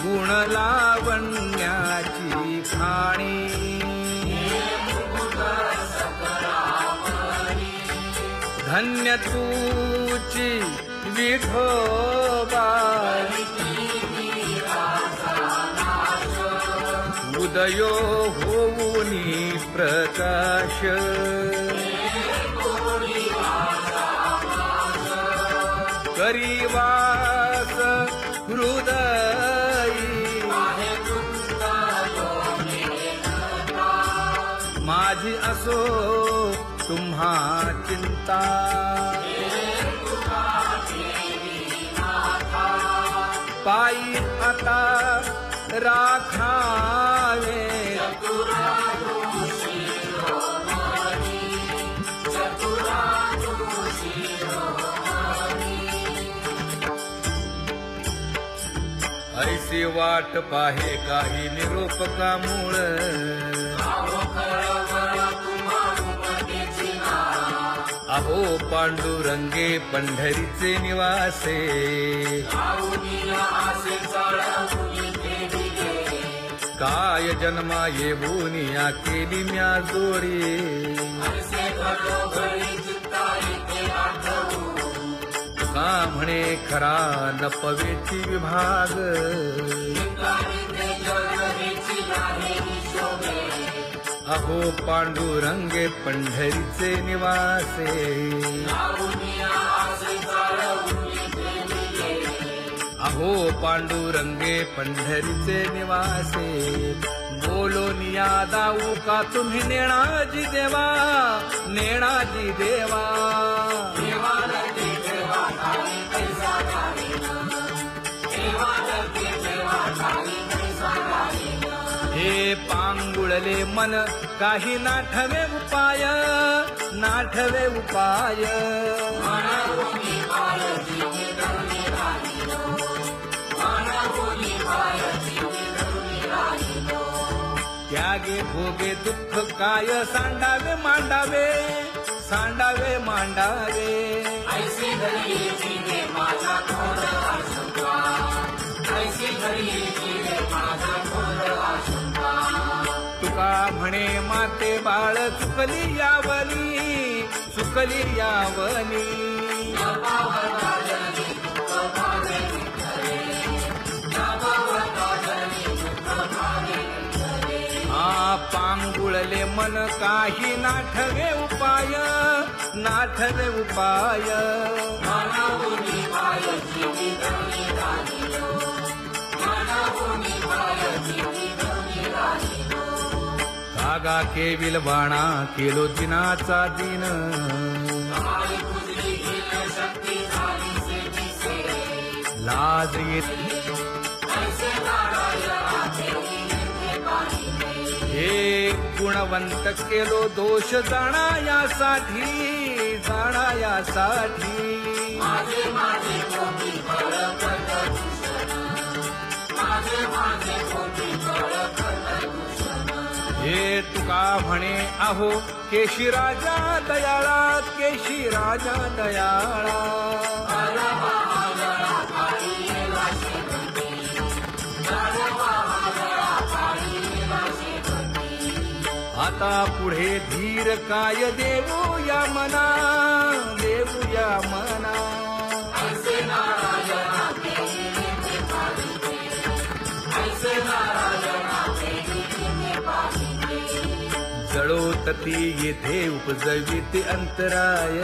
गुण लावण्याची खाणी धन्य तूची विठोबा उदयो होऊनी प्रकाश करीवास हृदयी माझी असो तुम्हा चिंता पायी आता राखावे ऐसी वाट पाहे काही निरोप का मूळ अहो पांडुरंगे पंढरीचे निवासे काय जन्मा येऊन या केली म्या जोडी का म्हणे खरा नपवेची विभाग अहो पांडुरंगे पंढरीचे निवासे अहो पांडुरंगे पंढरीचे निवासे बोलोनिया दाऊ का तुम्ही नेणाजी देवा नेणाजी देवा हे पांगुळले मन काही नाठवे उपाय नाठवे उपाय त्यागे भोगे दुःख काय सांडावे मांडावे सांडावे मांडावे तुका म्हणे माते बाळ चुकली यावनी चुकली यावनी पांगुळले मन काही नाठवे उपाय नाठवे उपाय कागा केविल बाणा केलो दिनाचा दिन लाज येत हे गुणवंत केलो दोष जाणायासाठी हे तुका म्हणे अहो केशी राजा दयाळा केशी राजा दयाळा आता पुढे धीर काय देऊ या मना जळोतती येथे उपजविते अंतराय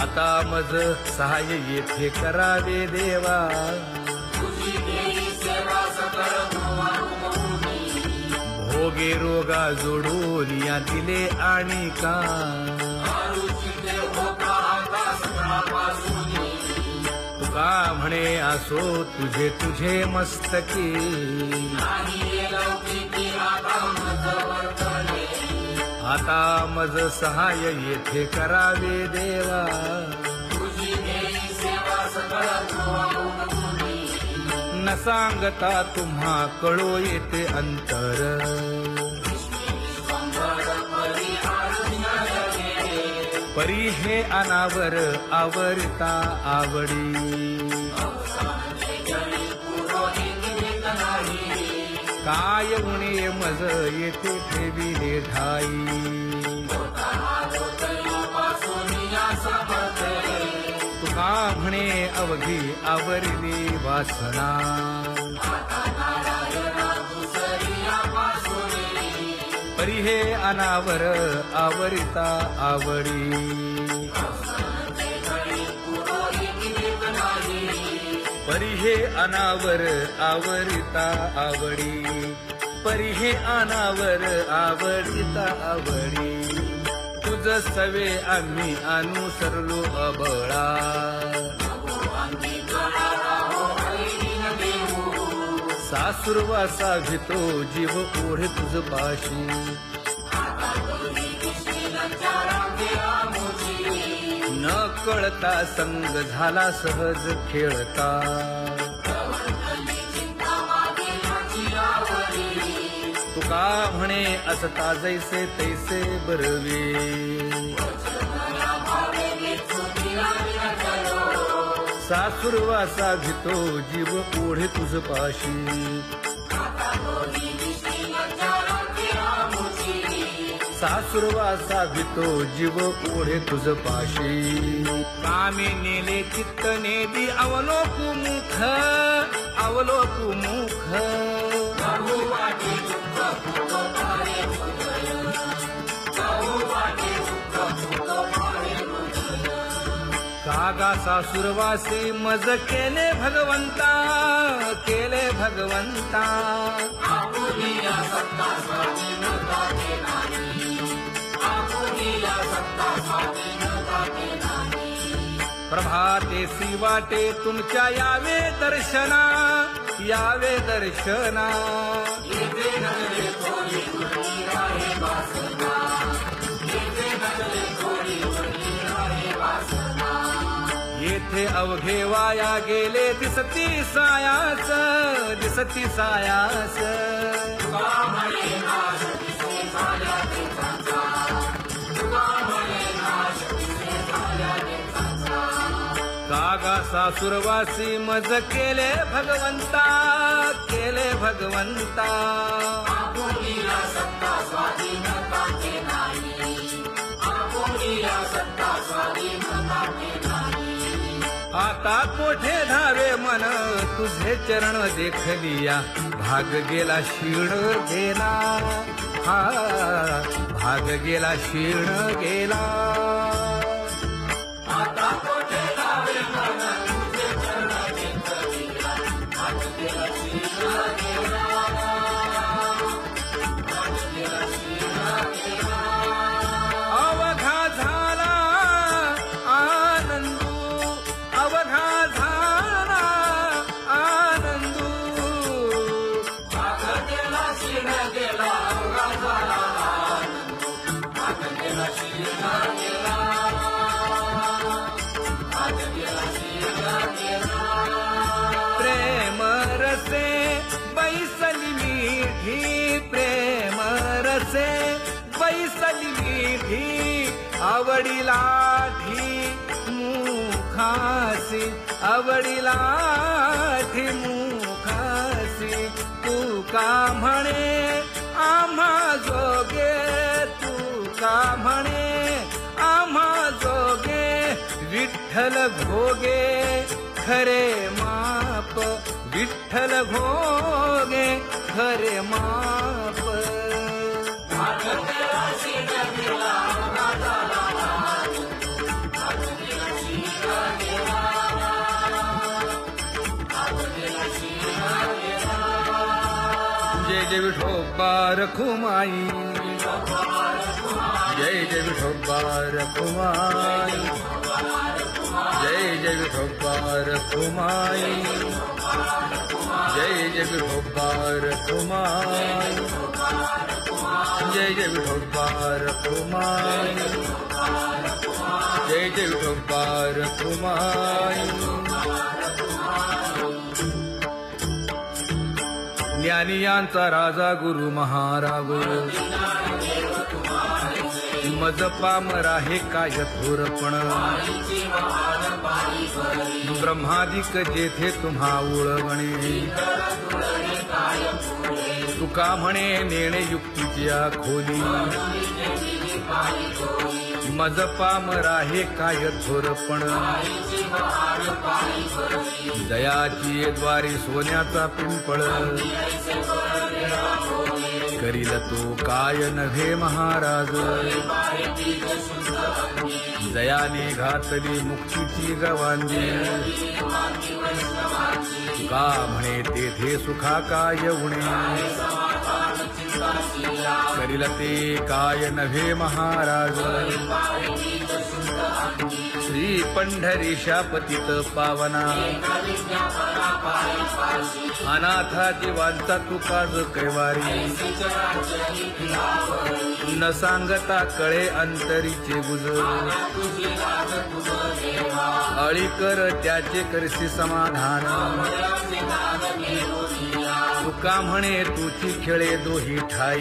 आता मज सहाय्य येथे करावे देवा भोगे रोगा जोडून या दिले आणि का तुका म्हणे असो तुझे तुझे मस्तकी आता मज सहाय्य येथे करावे देवा न सांगता तुम्हा कळो येते अंतर परी हे अनावर आवरता आवडी काय उणे मज येथे ठेविले ठाई तुका म्हणे अवघी आवरली वासना परी हे अनावर आवरिता आवडी परी हे अनावर आवरिता आवडी परी हे अनावर आवडिता आवडी तुझ सवे आम्ही अनुसरलो अबळा सासुरवासा भितो जीव ओढे तुझ पाशी न कळता संग झाला सहज खेळता तुका म्हणे असता जैसे तैसे बरवे सासुरवासा भितो जीव ओढे तुझ पाशी सासुरवासा भितो जीव ओढे तुझ पाशी कामे नेले चित्त नेदी अवलोकु मुख अवलोकु मुख कागा सासुरवासी मज केले भगवंता केले भगवंता प्रभाते वाटे तुमच्या यावे दर्शना यावे दर्शना येथे अवघे वाया गेले दिसती सायास दिसती सायास कागा सासुरवासी मज केले भगवंता केले भगवंता आता कोठे धावे मन तुझे चरण देखलिया भाग गेला क्षीण गेला हा भाग गेला क्षीण गेला आता कोठे धावे मन तुझे चरण देखलिया भाग गेला क्षीण गेला अवघा झाला आनंदू अवघा झाला आनंदू भाग गेला क्षीण गेला अवघा झाला आनंदू भाग गेला क्षीण गेला भाग गेला क्षीण गेला प्रेम रसे बैसली मीठी प्रेम रसे बैसली मीठी आवडीला ठी मुखासी आवडीला ठी मुखासी तू का म्हणे आम्हा जोगे तू का म्हणे आम्हा जोगे विठ्ठल भोगे खरे माप विठ्ठल भोगे खरे माप जय जय विठोबा रखुमाई जय जय विठोबा रखुमाई जय जय विठोबा रखुमाई जय जय विठोबा रखुमाई जय जय विठोबा रखुमाई जय जय विठोबा रखुमाई ज्ञानियांचा राजा गुरु महाराज मज पामरा हे काय थोरपण ब्रह्मादिक जेथे तुम्हा उळवणे तुका म्हणे नेणे युक्तीच्या खोली मज पामरा हे काय थोरपण दयाची द्वारी सोन्याचा पिंपळ करील तो काय नव्हे महाराज दयाने घातली मुक्तीची गवांदी का म्हणे तेथे सुखा काय उणे करील ते काय नव्हे महाराज श्री पंढरीशा पतित पावना अनाथा जीवांचा तुकाज कैवारी न सांगता कळे अंतरीचे गुज अळी कर त्याचे करसी समाधान तुका म्हणे तुची खेळे दोही ठाई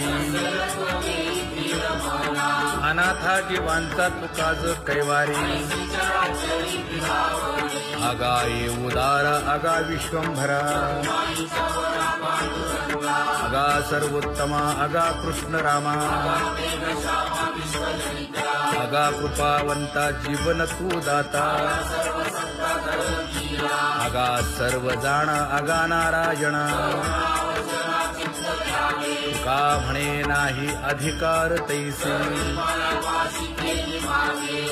अनाथा जीवांचा तुकाज कैवारी आगा ये उदार आगा विश्वंभरा आगा सर्वोत्तमा आगा कृष्ण रामा आगा कृपावंता जीवन तू दाता आगा सर्व जाणा आगा नारायणा का म्हणे नाही अधिकार तैसे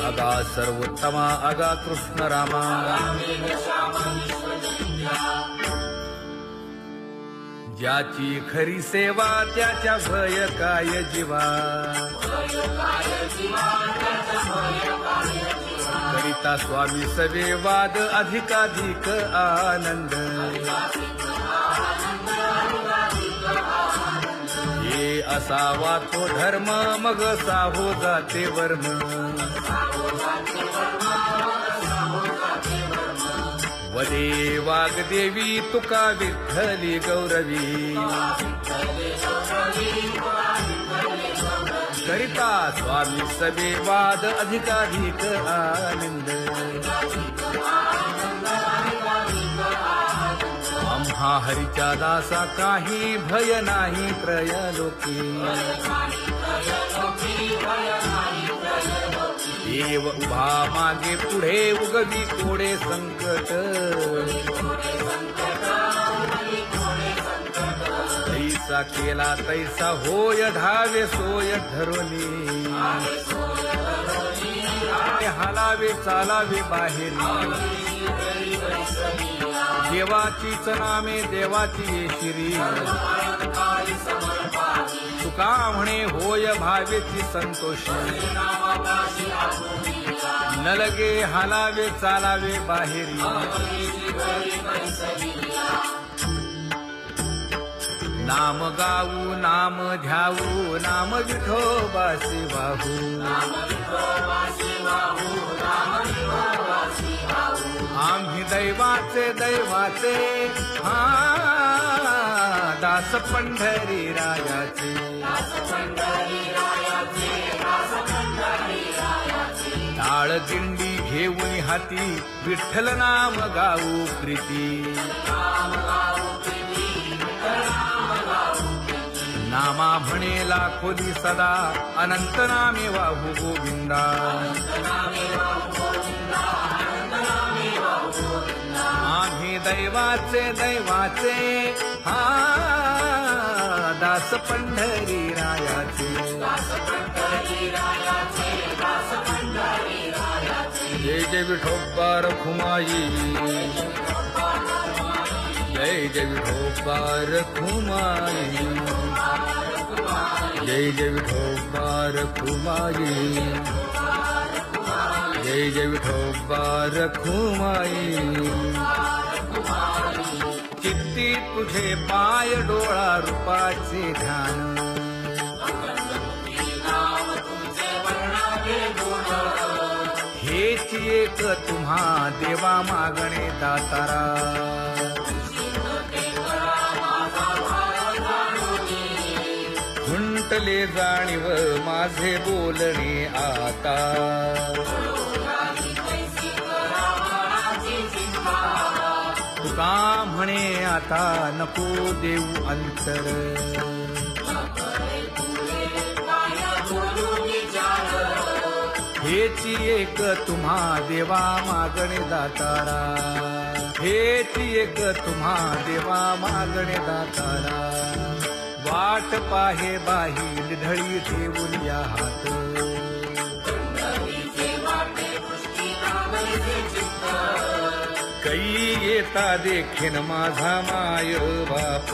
आगा सर्वोत्तमा आगा कृष्ण रामा ज्याची खरी सेवा त्याच्या भय काय जीवा करिता स्वामी सवे वाद अधिकाधिक आनंद हे असावा तो धर्म मग साहो जाते वर्म वदे वाग्देवी तुका विठ्ठली गौरवी करिता स्वामी सवे वाद अधिकाधिक आनंद आम्हा हरीच्या दासा काही भय नाही त्रयलोकी देव उभा मागे पुढे उगवी कोडे संकट तैसा केला तैसा होय धावे सोय धरोनी हालावे चालावे बाहेरी देवाचीच नामे देवाची शिरी तुका म्हणे होय भावेची संतोष न लगे हालावे चालावे बाहेरी नाम गाऊ नाम ध्याऊ नाम विठोबासी वाहू आम्ही दैवाचे दैवाचे हा दास पंढरी रायाचे टाळ दिंडी घेऊन हाती विठ्ठल नाम गाऊ प्रीती नामा म्हणे लाखोली सदा अनंत नामे वाहू गोविंदा आम्ही दैवाचे दैवाचे हा दास पंढरी रायाचे जय जय विठोबा रखुमाई जय जय विठोबा रखुमाई जय जय विठोबा रखुमाई जय जय विठोबा रखुमाई चित्ती तुझे पाय डोळा रूपाचे ध्यान हेच एक तुम्हा देवा मागणे दातारा तुटले जाणीव माझे बोलणे आता. तुका म्हणे आता नको देऊ अंतर. हेची एक तुम्हा देवा मागणे दातारा. हेची एक तुम्हा देवा मागणे दातारा. वाट पाहे बाही ढळी ठेवून या हात. कै येता देखीन माझा माय बाप.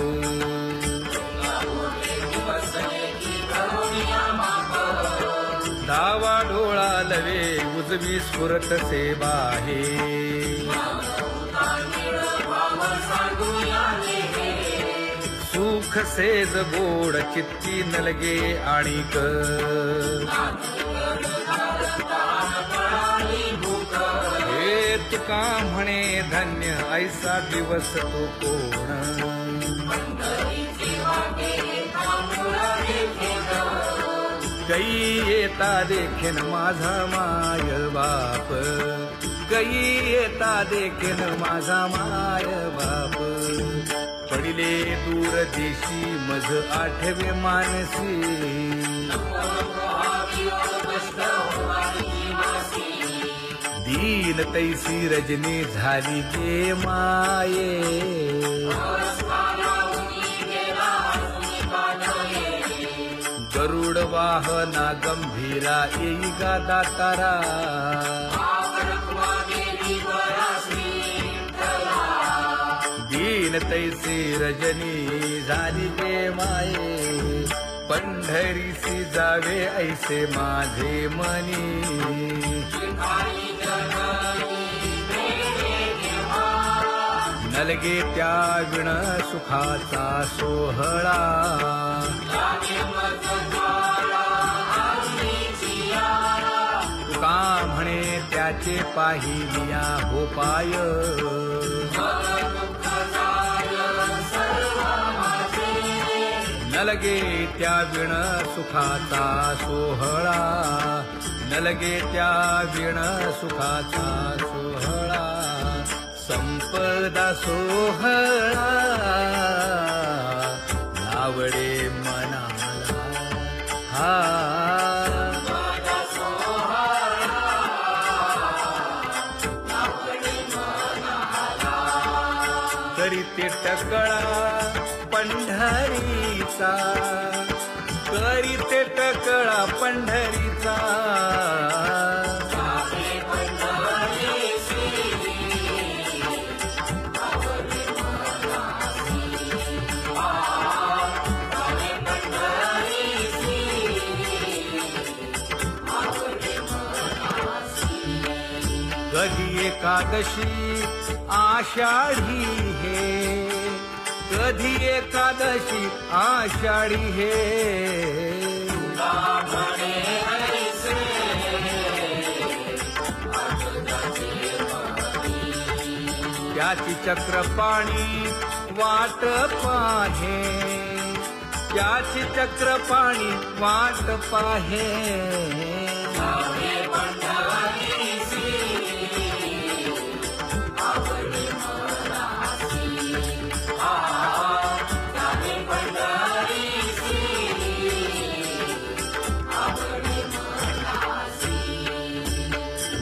डावा डोळा लवे उजवी स्फुरत से बाहे. सुख सेज गोड चित्ती नलगे आणिक. हे तुका म्हणे धन्य ऐसा दिवस तो कोण. कै येता देखीन माझा माय बाप. कै येता देखीन माझा माय बाप. पडिले दूर देशी मज आठवे मानसी. दीन तैसी रजनी झाली गे माये. गरुड वाहना गंभीरा येई गा दातारा. दीन तैसी रजनी झाली गे माये. पंढरीसी जावे ऐसे माझे मनी. नलगे त्या विण सुखाचा सोहळा. तुका म्हणे त्याचे पाहिलिया हो पाय. नलगे त्या विण सुखाचा सोहळा. नलगे त्या विण सुखाचा सोहळा. संपदा सोहळा नावडे मनाला. हा करीते टकळा पंढरीचा. करीते टकळा पंढरीचा. कधी एकादशी आषाढी हे. कधी एकादशी आषाढी हे. त्याची चक्रपाणी वाट पाहे. त्याची चक्रपाणी वाट पाहे.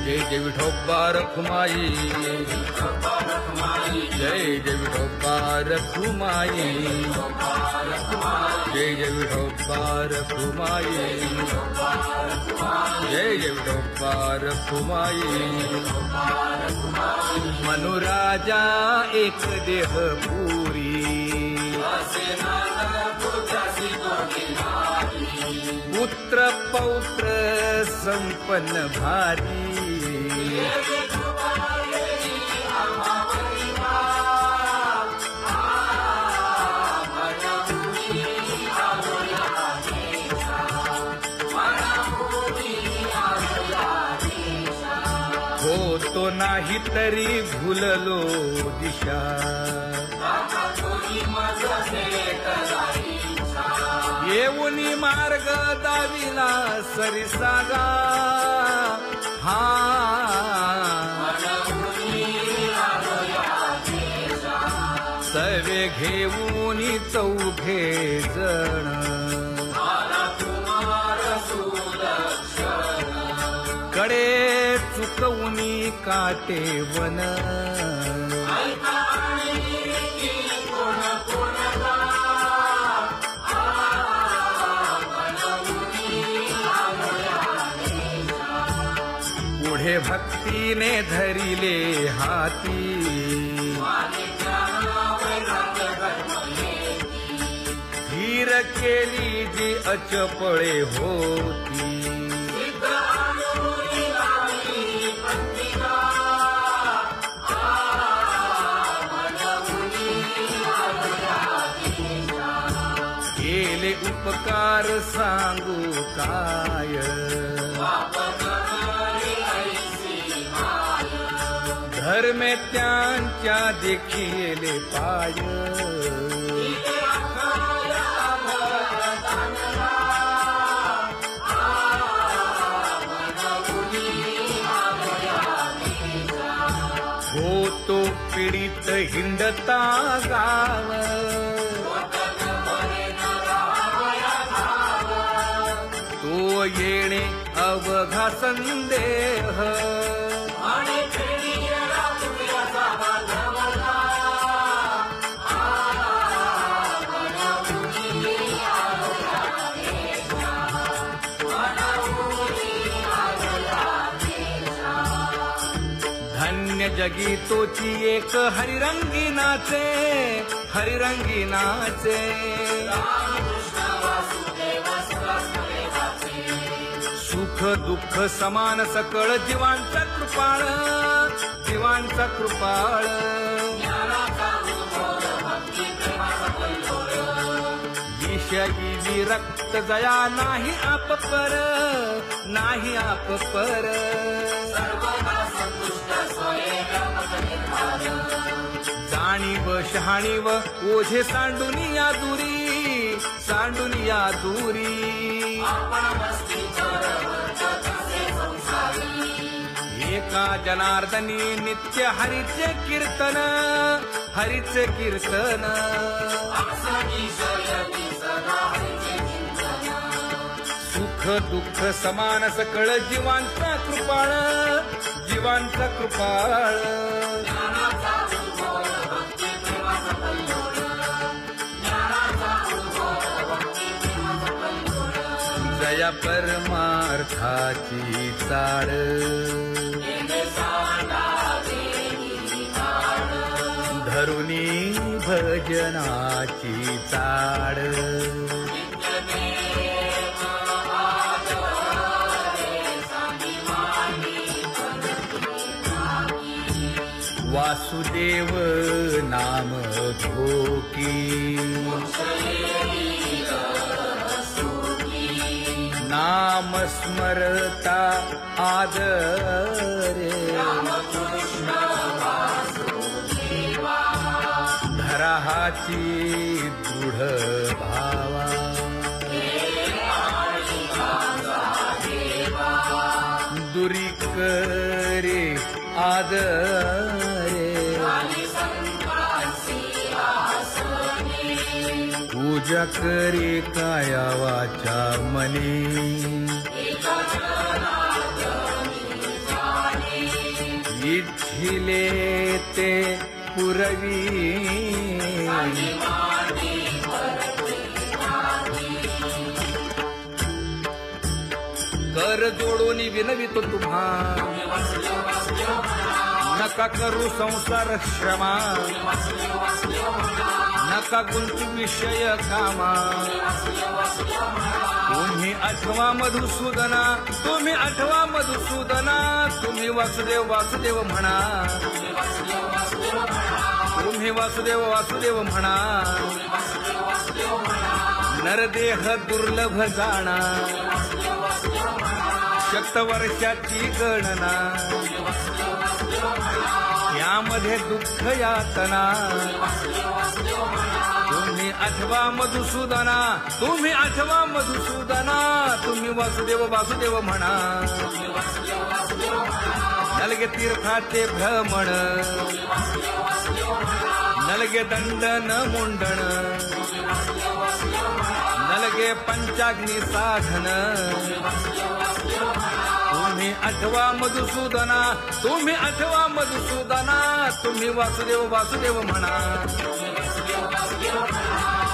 जय जय विठोबा रखुमाई. जय जय विठोबा रखुमाई. जय जय विठोबा रखुमाई. जय जय विठोबा रखुमाई. मनुराजा एक देह पुरी. पुत्र पौत्र संपन्न भारी. होतो नाही तरी भुललो दिशा. येऊनी मार्ग दाविला सरिसागा हा सर्वे घेऊनी चौघे जण कडे चुकवूनी काटे वन पुढे भक्तीने धरिले हाती धीर केली जी अचपळे होती केले उपकार सांगू काय धर्मे त्यांच्या देखिले पाय होतो पीडित हिंडता गाव तो येणे अवघा संदेह धन्य जगी तोची एक हरिरंगी नाचे हरिरंगी नाचे सुख दुःख समान सकळ जीवांचा कृपाळ जीवांचा कृपाळ विषयी विरक्त जया नाही आपपर नाही आपपर जाणीव शहाणीव ओझे सांडुनिया दूरी एका जनार्दनी नित्य हरीचे कीर्तन सुख दुःख समान सकळ जीवांचा कृपाळ जया परमार्थाची चाळ धरुनी भजनाची चाळ वासुदेव नाम घोकी नाम स्मरता आदरे धराहाची दृढ भावा दुरी करे आदरे पूजा करे काया वाचा मनी इच्छिले ते पुरवी कर जोडून विनवितो तुम्हा नका करू संसार श्रमा नका गुंतू विषय कामा तुम्ही आठवा मधुसूदना तुम्ही वासुदेव म्हणा तुम्ही वासुदेव म्हणा नरदेह दुर्लभ जाणा शतवर्षाची गणना या यामध्ये दुःख यातना तुम्ही अथवा मधुसूदना तुम्ही अथवा मधुसूदना तुम्ही वासुदेव वासुदेव म्हणा नलगे तीर्थाचे भ्रमण नलगे दंडन मुंडण नलगे पंचाग्नी साधन तुम्ही अथवा मधुसूदना तुम्ही अथवा मधुसूदना तुम्ही वासुदेव वासुदेव म्हणा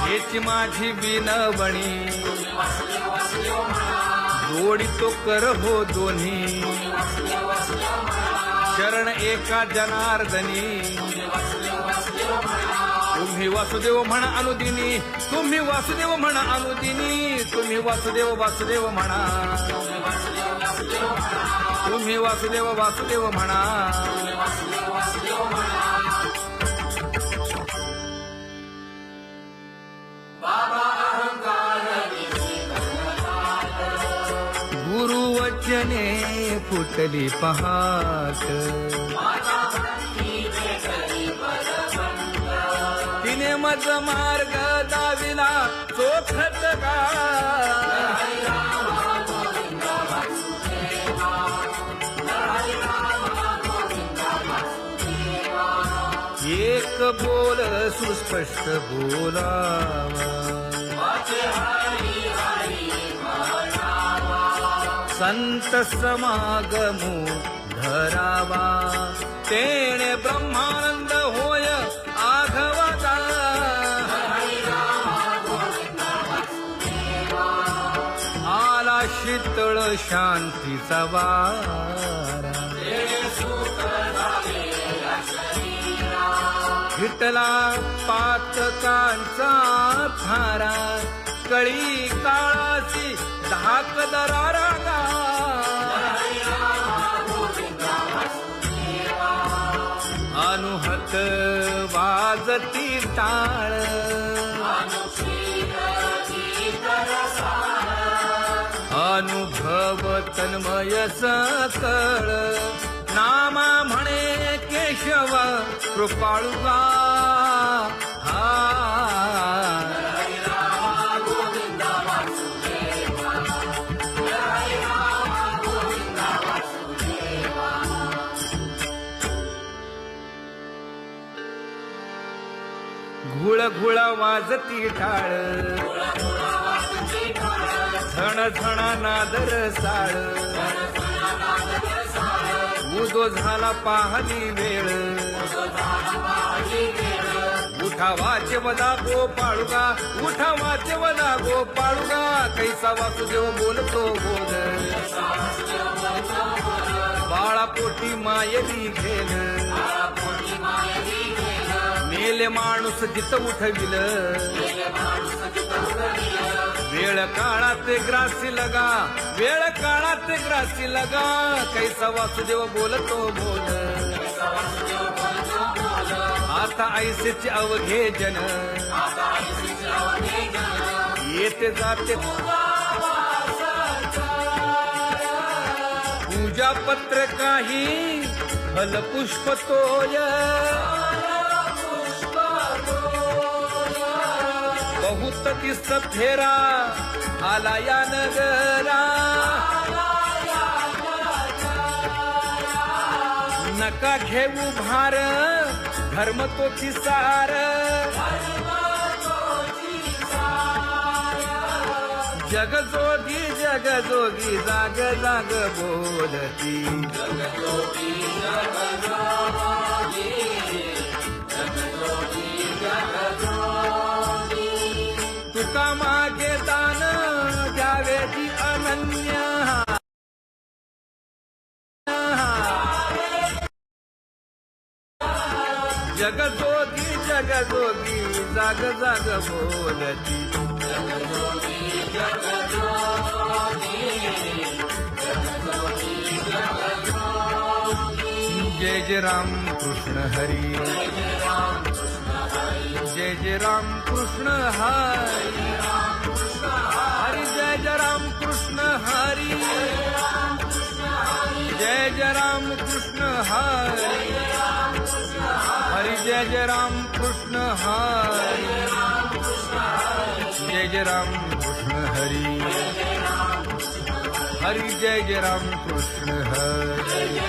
हेची माझी विनवणी जोडितो कर हो दोन्ही शरण एका जनार्दनी तुम्ही वासुदेव म्हणा अनुदिनी तुम्ही वासुदेव म्हणा अनुदिनी तुम्ही वासुदेव वासुदेव म्हणा तुम्ही वासुदेव वासुदेव म्हणा गुरुवचने फुटली पहाट तिने मज मार्ग दाविला चोखत का एक बोल सुस्पष्ट बोलावा संत समागमू धरावा तेणे ब्रह्मानंद होय आघवता आला शीतळ शांतीचा वारा हिटला पातकांचा थारा कळी काळाची धाक दरारा अनुहत वाजती टाळ अनुभव तन्मय सकळ नामा म्हणे केशव कृपाळुगा घुळ घुळ वाजती टाळ झण झणा नादर साळ उदो झाला पाहली वेळ उठा वाचे वदा गोपाळुगा उठा वाचे वदा गोपाळुगा कैसा वासुदेव बोलतो बोल बाळा पोटी मायली घेल मेले माणूस जित उठविल वेळ काळात ग्रासी लगा वेळ काळात ग्रासी लगा कैसा वासुदेव बोलतो बोल आता ऐसेचे अवघे जन येते जाते पूजा पत्र काही फल पुष्प तोय बहुत तिस्त फेरा आला या नगरा नका घेऊ भार धर्म तो सार जगजोगी जगजोगी जाग जाग बोलती तुका मागे दान द्यावे ती अनन्य जगजोगी जगजोगी जाग जाग बोलती जय जय राम कृष्ण हरी जय जय राम कृष्ण हरी हरी जय जय राम कृष्ण हरी जय जय राम कृष्ण हरी जय राम कृष्ण हरी, जय जय राम कृष्ण हरी, हरी जय जय राम कृष्ण हरी.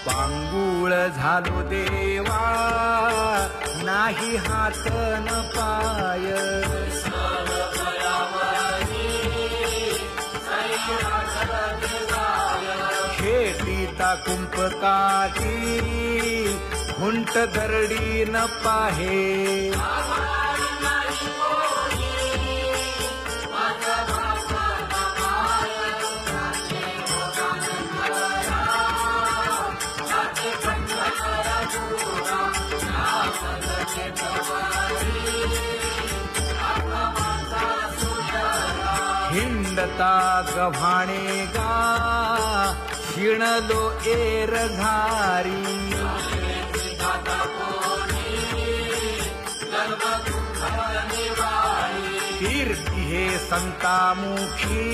पांगुळ झालो देवा नाही हात न पाय, शेतीता कुंपकाठी हुंट दरडी न पाहे, हिंडता गव्हाणे गा शिणलो एर घारी, कीर्ती हे संतामुखी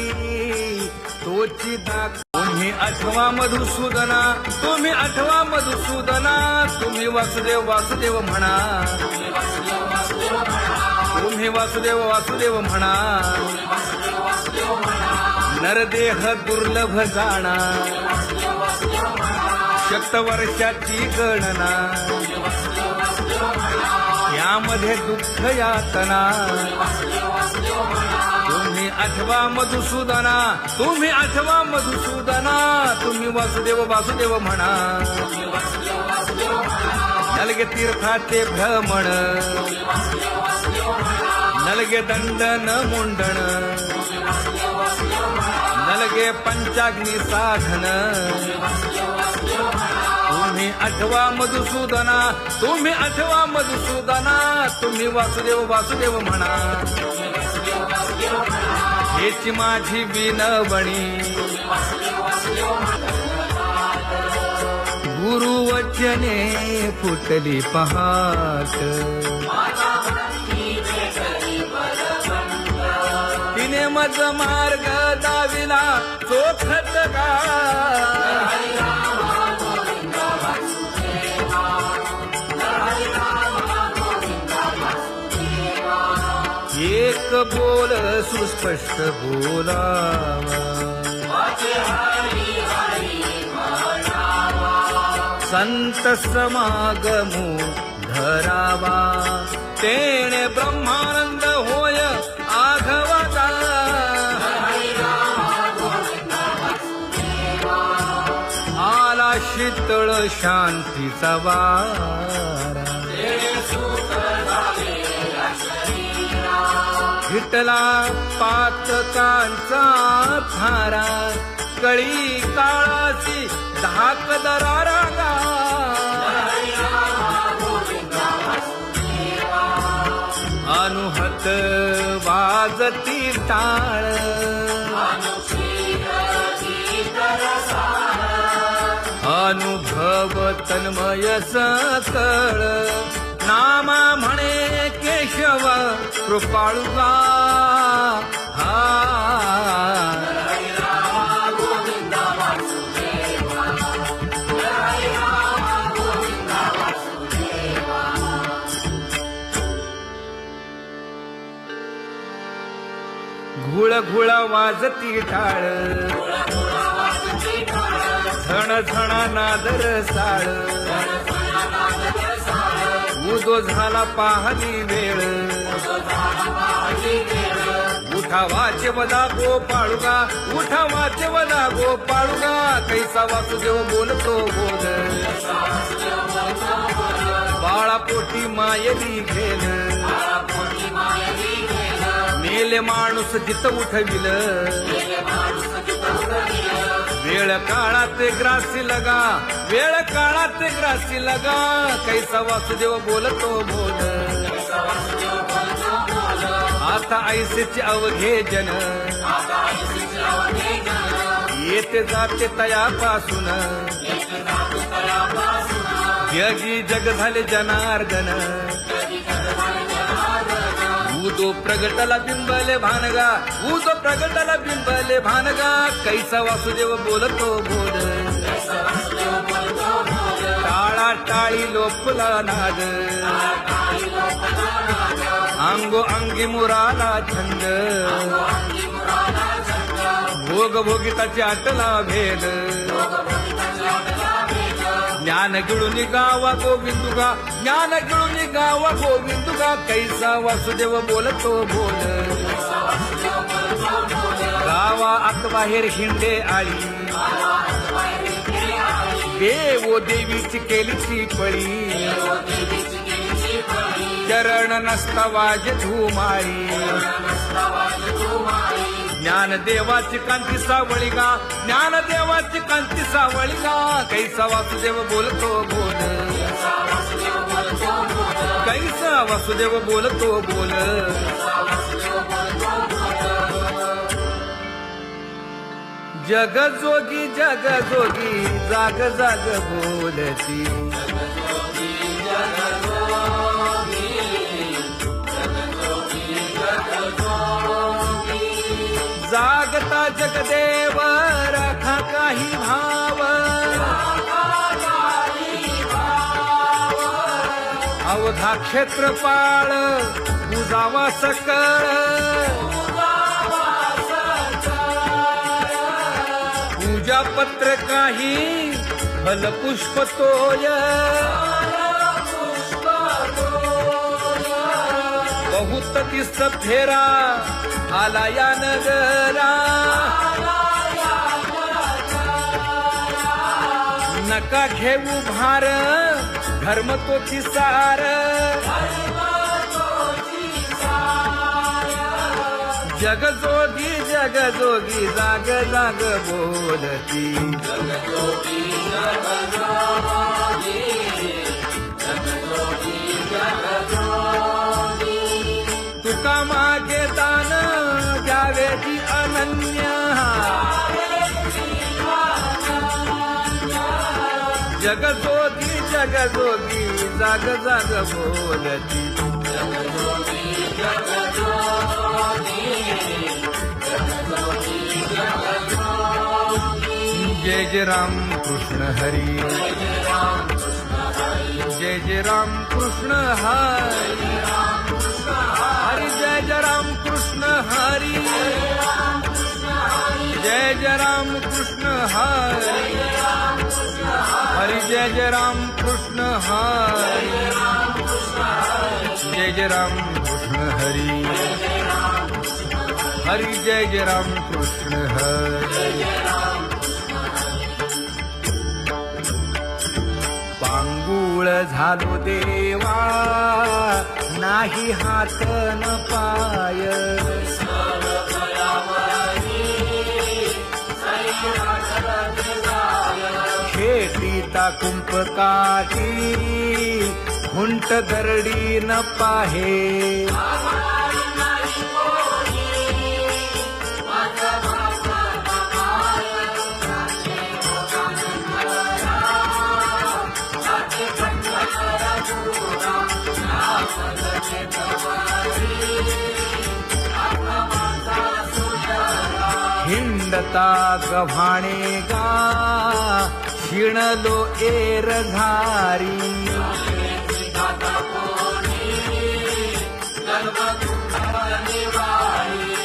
तोची दाख. तुम्ही आठवा मधुसूदना, तुम्ही आठवा मधुसूदना, तुम्ही वासुदेव वासुदेव म्हणा, तुम्ही वासुदेव वासुदेव म्हणा. नरदेह दुर्लभ जाणा, शतवर्षाची गणना, यामध्ये दुःख यातना. तुम्ही आठवा मधुसूदना, तुम्ही आठवा मधुसूदना, तुम्ही वासुदेव वासुदेव म्हणा. नलगे तीर्थाचे भ्रमण, नलगे दंडन मुंडण, नलगे पंचाग्नी साधन. तुम्ही आठवा मधुसूदना, तुम्ही आठवा मधुसूदना, तुम्ही वासुदेव वासुदेव म्हणा. हेची माझी विनवणी, गुरुवचने फुटली पहाट, तिने मज मार्ग दाविला चोखत का. एक बोल सुस्पष्ट बोलावा, संत समागमू धरावा, तेणे ब्रह्मानंद होय आघवाचा. आला शीतळ शांतीचा वारा, विठला पातकांचा थारा, कळी काळाची धाक दरारा गा. अनुहत वाजती टाळ, अनुभव तन्मय सकळ. नामा म्हणे केशव कृपाळुगा, घुळ घुळ वाजती टाळ, झण झणा नादर साळ. उदो झाला पाहली वेळ, उठा वाचे वदा गोपाळुगा, उठा वाचे वदा गोपाळुगा. कैसा वासुदेव बोलतो बोल, बाळा पोटी मायली घेल. मेले माणूस जित उठविल, वेळ काळात ग्रासी लगा, वेळ काळात ग्रासी लगा. कैसा वासुदेव बोलतो बोल, आता ऐसेचे अवघे जन, येते जाते तयापासून. जगी जग झाले जनार्दन, ऊदो प्रगटला बिंबले भानगा ऊदो प्रगटला बिंबले भानगा कैसा वासुदेव बोलतो बोल टाळा टाळी लोपला नाद अंगो अंगी मुराला छंद भोग भोगिताची आटला भेद ज्ञान गिळून गावा गोविंदुगा ज्ञान गिळून गावा गोविंदुगा कैसा वासुदेव बोलतो बोल गावा आत बाहेर हिंडे आळी देवो देवीची केलीची पळी चरण नसता वाज धुमाळी ज्ञान देवाची कांती सावळी गा ज्ञान देवाची कांती सावळी गा कैसा वासुदेव बोलतो बोल कैसा वासुदेव बोलतो बोल जग जोगी जाग जाग बोलती जागता जगदेव राखा काही भाव अवघा क्षेत्रपाळ उजावा सकळ पूजा पत्र काही फलपुष्प तोय बहुत दिस फेरा आला या नगरा नका घेऊ भार धर्म तोची सार जग जोगी जाग जाग बोलती तुका मागे दान द्यावेची अनन्य जग जोगी जाग जाग बोलती जय जय राम कृष्ण हरी जय जय राम कृष्ण हरी हरि जय जय राम कृष्ण हरी जय जय राम कृष्ण हरी हरि जय जय राम कृष्ण हरी जय जय राम कृष्ण हरी हरि जय जय राम कृष्ण हरी पांगुळ झालो देवा नाही हात न पाय खेटीता कुंपकाठी हुंट दरडी न पाहे हिंडता गव्हाणे गा शिणलो एर घारी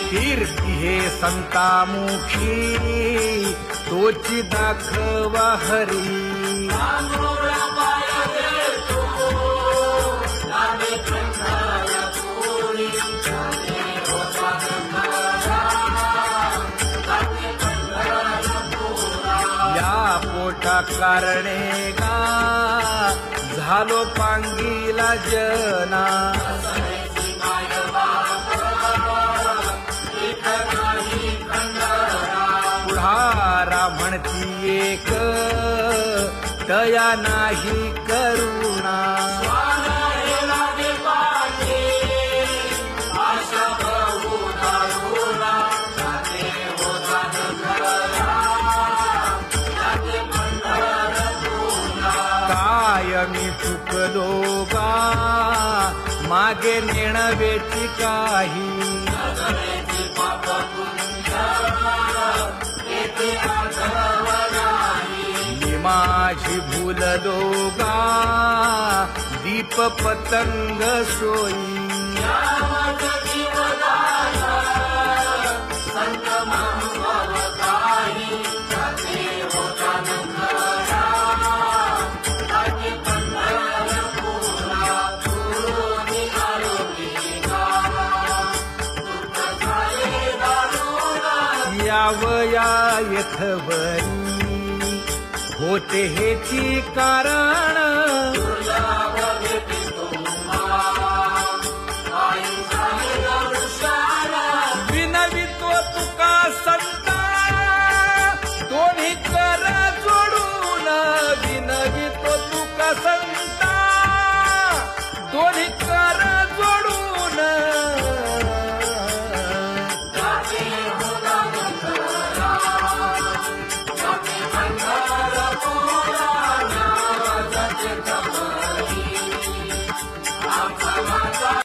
कीर्ती हे संतामुखी तोची दाखवा हरी पोटा कारणे गा झालो पांगीला जना पुढारा म्हणती एक दया नाही करुणा मी चुकलो गा मागे नेणवेची काही नजरेची पाप पुण्य येथे आढळव नाही. मी माझी भूललो गा दीप पतंग सोयी यावत जीवदान संत महानुभाव काही जाते होता नंदरा ताकी पंढरपुरा गुरुनी आरोग्य गावा दुःख झाले दारुणा यावया यथवरी होते हेची कारण